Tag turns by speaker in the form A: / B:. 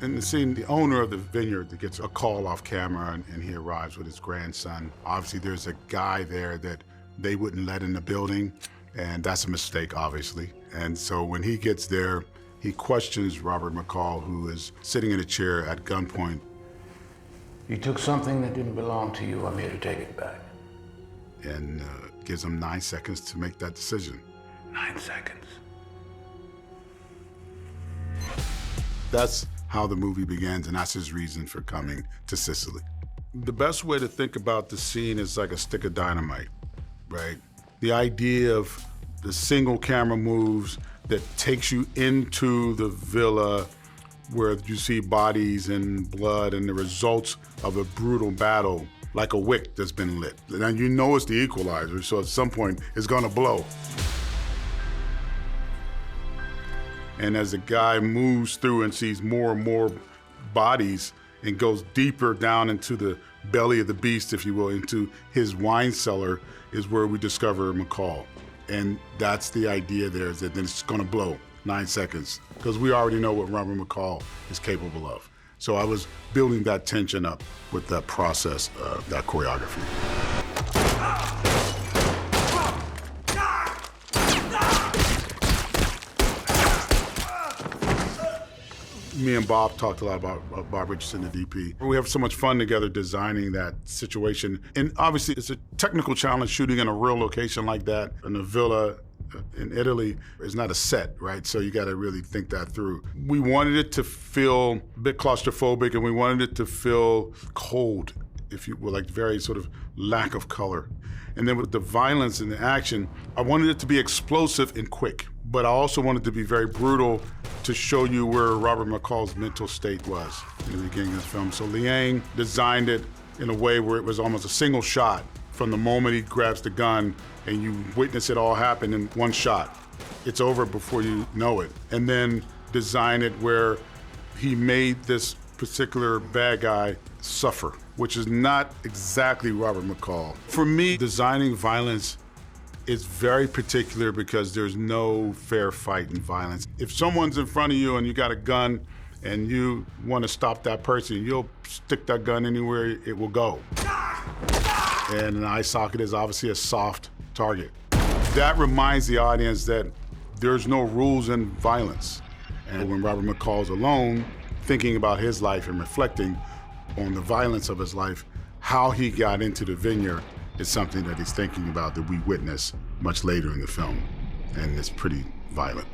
A: In the scene, the owner of the vineyard gets a call off camera and he arrives with his grandson. Obviously, there's a guy there that they wouldn't let in the building, and that's a mistake, obviously. And so when he gets there, he questions Robert McCall, who is sitting in a chair at gunpoint.
B: You took something that didn't belong to you. I'm here to take it back.
A: And gives him 9 seconds to make that decision.
B: 9 seconds.
A: That's how the movie begins, and that's his reason for coming to Sicily. The best way to think about the scene is like a stick of dynamite, right? The idea of the single camera moves that takes you into the villa where you see bodies and blood and the results of a brutal battle, like a wick that's been lit. And you know it's the Equalizer, so at some point it's gonna blow. And as the guy moves through and sees more and more bodies and goes deeper down into the belly of the beast, if you will, into his wine cellar, is where we discover McCall. And that's the idea there, is that then it's gonna blow 9 seconds, because we already know what Robert McCall is capable of. So I was building that tension up with that process, that choreography. Me and Bob talked a lot about Bob Richardson, the DP. We have so much fun together designing that situation. And obviously it's a technical challenge shooting in a real location like that, in a villa in Italy. It's not a set, right? So you gotta really think that through. We wanted it to feel a bit claustrophobic, and we wanted it to feel cold, if you will, like very sort of lack of color. And then with the violence and the action, I wanted it to be explosive and quick, but I also wanted it to be very brutal to show you where Robert McCall's mental state was in the beginning of the film. So Liang designed it in a way where it was almost a single shot. From the moment he grabs the gun and you witness it all happen in one shot. It's over before you know it. And then design it where he made this particular bad guy suffer, which is not exactly Robert McCall. For me, designing violence is very particular because there's no fair fight in violence. If someone's in front of you and you got a gun and you want to stop that person, you'll stick that gun anywhere it will go. And an eye socket is obviously a soft target. That reminds the audience that there's no rules in violence. And when Robert McCall's alone, thinking about his life and reflecting on the violence of his life, how he got into the vineyard is something that he's thinking about that we witness much later in the film. And it's pretty violent.